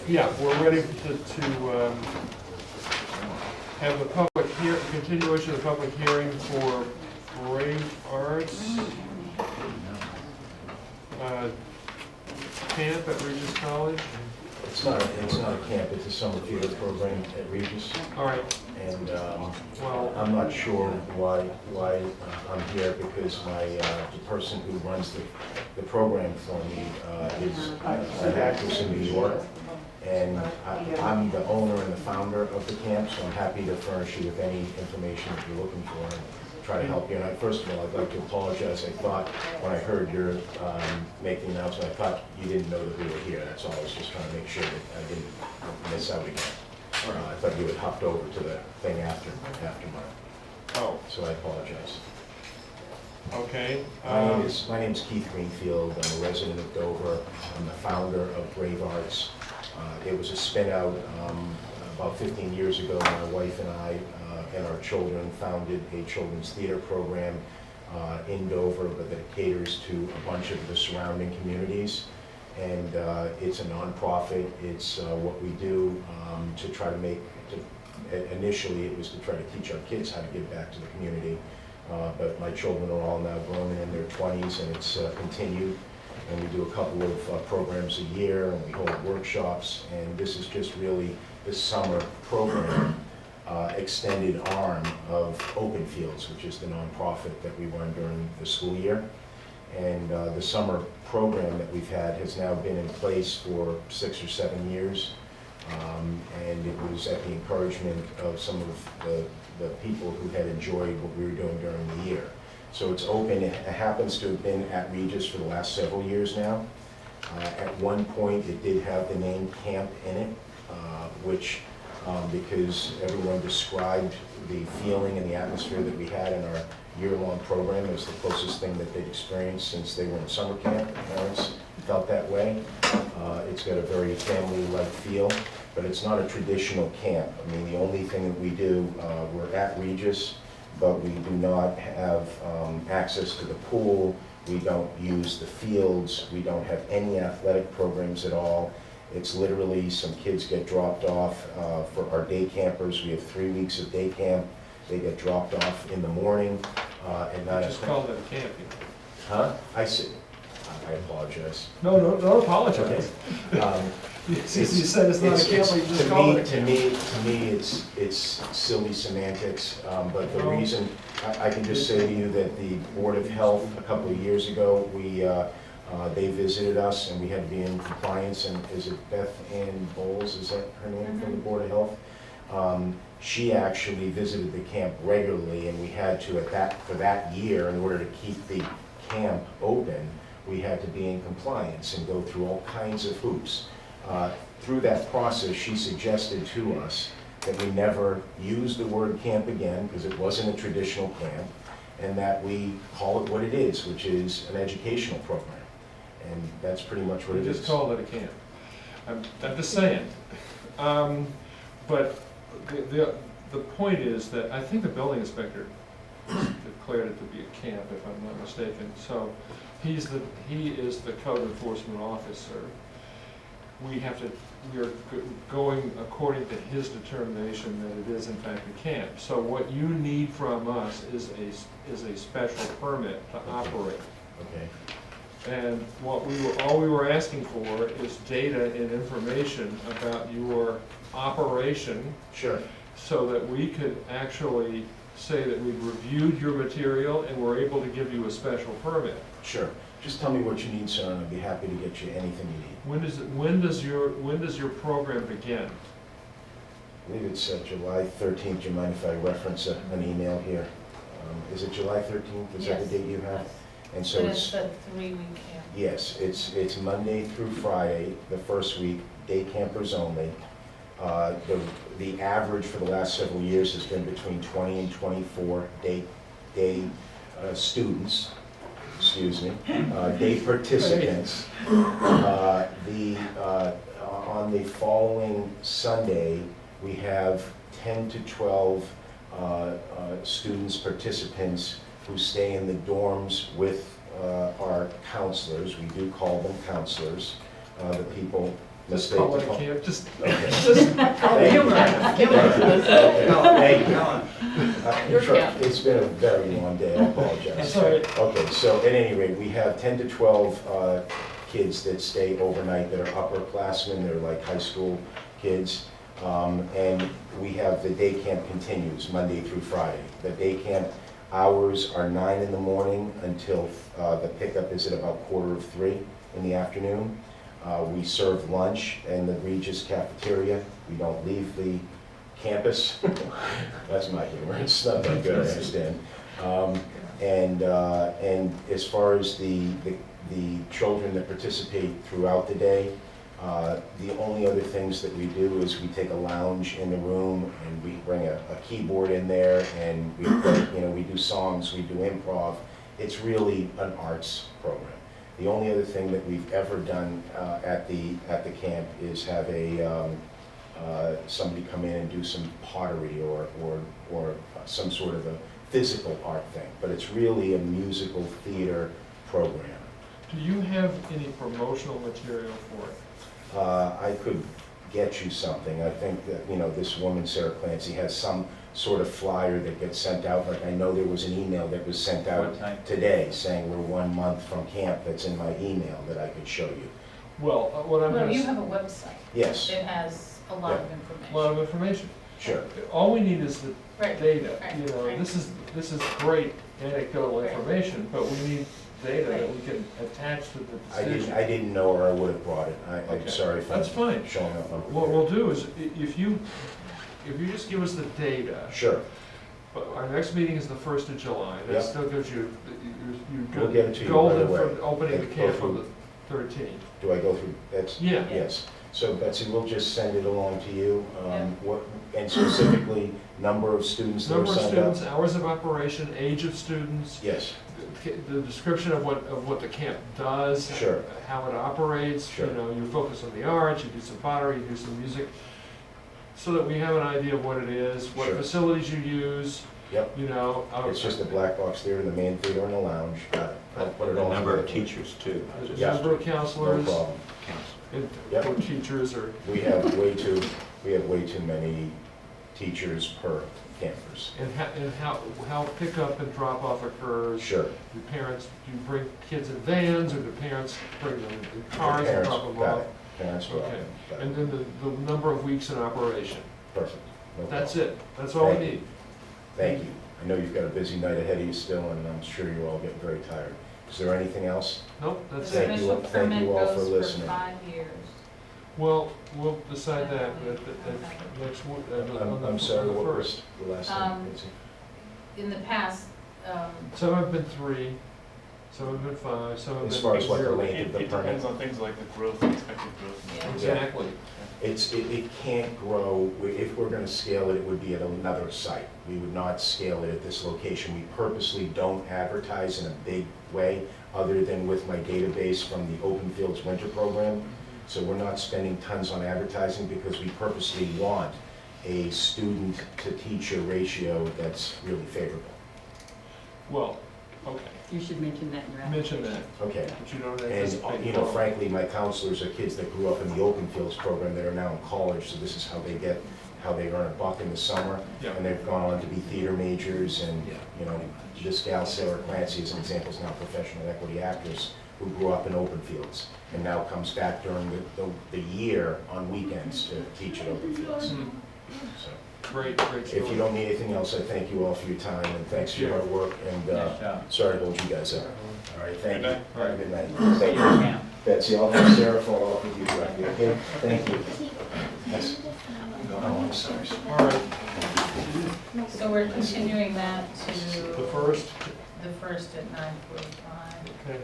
Yeah, we're ready to have the continuation of the public hearing for Brave Arts camp at Regis College. It's not a camp, it's a summer theater program at Regis. All right. And well, I'm not sure why I'm here, because the person who runs the program for me is an actress in New York. And I'm the owner and the founder of the camp, so I'm happy to furnish you with any information that you're looking for and try to help you. And first of all, I'd like to apologize. I thought when I heard your making the announcement, I thought you didn't know that we were here. That's all. I was just trying to make sure that I didn't miss out again. I thought you had hopped over to the thing after mine. Oh. So I apologize. Okay. My name is Keith Greenfield. I'm a resident of Dover. I'm the founder of Brave Arts. It was a spin out about 15 years ago. My wife and I and our children founded a children's theater program in Dover, but that caters to a bunch of the surrounding communities. And it's a nonprofit. It's what we do to try to initially it was to try to teach our kids how to give back to the community. But my children are all now grown and in their 20s, and it's continued. And we do a couple of programs a year, and we hold workshops. And this is just really the summer program, extended arm of Open Fields, which is the nonprofit that we run during the school year. And the summer program that we've had has now been in place for 6 or 7 years. And it was at the encouragement of some of the people who had enjoyed what we were doing during the year. So it's open. It happens to have been at Regis for the last several years now. At one point, it did have the name camp in it, which, because everyone described the feeling and the atmosphere that we had in our year-long program as the closest thing that they'd experienced since they were in summer camp. Parents felt that way. It's got a very family-like feel, but it's not a traditional camp. I mean, the only thing that we do, we're at Regis, but we do not have access to the pool. We don't use the fields. We don't have any athletic programs at all. It's literally some kids get dropped off for our day campers. We have 3 weeks of day camp. They get dropped off in the morning and not. Just call it a camp. Huh? I see. I apologize. No, don't apologize. Okay. You said it's not a camp, you just called it a camp. To me, it's silly semantics, but the reason, I can just say to you that the Board of Health, a couple of years ago, they visited us and we had to be in compliance, and is it Beth Ann Bowles, is that her name, from the Board of Health? She actually visited the camp regularly, and we had to, for that year, in order to keep the camp open, we had to be in compliance and go through all kinds of hoops. Through that process, she suggested to us that we never use the word camp again, because it wasn't a traditional camp, and that we call it what it is, which is an educational program. And that's pretty much what it is. You just called it a camp. I'm just saying. But the point is that I think the building inspector declared it to be a camp, if I'm not mistaken. So he is the code enforcement officer. We are going according to his determination that it is in fact a camp. So what you need from us is a special permit to operate. Okay. And all we were asking for is data and information about your operation. Sure. So that we could actually say that we've reviewed your material and we're able to give you a special permit. Sure. Just tell me what you need, sir, and I'd be happy to get you anything you need. When does your program begin? I believe it's July 13th. Do you mind if I reference an email here? Is it July 13th? Is that the date you have? And so it's the 3-week camp. Yes, it's Monday through Friday, the first week, day campers only. The average for the last several years has been between 20 and 24 day students, day participants. On the following Sunday, we have 10 to 12 students, participants, who stay in the dorms with our counselors. We do call them counselors, the people Just mistake call to it a call. camp, just, Okay. just call it Humor. camp. Thank you. Your Sure. camp. It's been a very long day, I apologize. That's all right. Okay, so at any rate, we have 10 to 12 kids that stay overnight that are upperclassmen, they're like high school kids. And we have the day camp continues Monday through Friday. The day camp hours are 9 in the morning until the pickup is at about 2:45 in the afternoon. We serve lunch in the Regis cafeteria. We don't leave the campus. That's my humor. It's not that good, I understand. And as far as the children that participate throughout the day, the only other things that we do is we take a lounge in the room and we bring a keyboard in there and we play, we do songs, we do improv. It's really an arts program. The only other thing that we've ever done at the camp is have somebody come in and do some pottery or some sort of a physical art thing, but it's really a musical theater program. Do you have any promotional material for it? I could get you something. I think that, this woman, Sarah Clancy, has some sort of flyer that gets sent out. Like I know there was an email that was sent out today saying we're 1 month from camp. That's in my email that I could show you. Well, what I'm No, gonna you s- have a website. Yes, It has a lot of a lot information. of information. sure. All we need is the Right. data, Right, right. this is great anecdotal Right. information, but we need data that Right. we can attach to the I decision. didn't know or I would have brought it. I'm Okay. sorry if I'm That's fine. showing up unprepared. What we'll do is, if you just give us the data, Sure, but our next meeting is the 1st of July, that Yep. still gives you, We'll get it to you right golden away. for opening the Go camp through. on the 13th. do I go through, that's, Yeah, yes. So Betsy, we'll just send it along to you. Yeah. And specifically, number of students that are number of signed up? students, hours of operation, age of students, Yes, the description of what the camp does, Sure. how it operates, Sure. you focus on the arts, you do some pottery, you do some music, so that we have an idea of what it is, what Sure. facilities you use, yep. It's just a black box theater, the main theater and the lounge. Got it. I'll put it The all number of together. teachers too, not just Yeah. number of No counselors, problem. council. and Yep. or teachers, or, We have way too many teachers per campers. and how pickup and drop off occurs. Sure. Do parents, do you bring kids in vans, or do parents bring them in cars and Parents, drop them got off? it. Parents will. Okay. Got it. And then the number of weeks in operation. Perfect. No That's problem. it, that's all we Thank you. need. Thank you. I know you've got a busy night ahead of you still, and I'm sure you're all getting very tired. Is there anything else? Nope, that's The it. Thank you. special Thank you permit all for goes for listening. 5 years. Well, we'll decide that next week, I'm sorry, what was first. the last thing? Um, Betsy? In the past, Some have been 3, some have been 5, some have been. As far as what the 0. length of the It depends permit? on things like the growth, expected growth. Yeah. Exactly. It can't grow, if we're gonna scale it, it would be at another site. We would not scale it at this location. We purposely don't advertise in a big way, other than with my database from the Open Fields Winter Program. So we're not spending tons on advertising because we purposely want a student to teacher ratio that's really favorable. Well, okay, You should mention that in your mention application. that, Okay. but you don't And, anticipate. frankly, my counselors are kids that grew up in the Open Fields program that are now in college, so this is how they earn a buck in the summer. Yeah. And they've gone on to be theater majors, and, Yeah. this gal, Sarah Clancy, as an example, is now a professional equity actress who grew up in Open Fields and now comes back during the year on weekends to teach at Open Fields. Hmm, So, Great if you story. don't need anything else, I thank you all for your time, and thanks for your hard work, and sorry to hold you guys up. All right, thank you. Good night. All right, good night. Thank you. Betsy, I'll have Sarah follow up with you directly, okay? Thank you. Yes. Oh, I'm sorry. All right, so we're continuing that the to first, the 1st at 9:45. okay.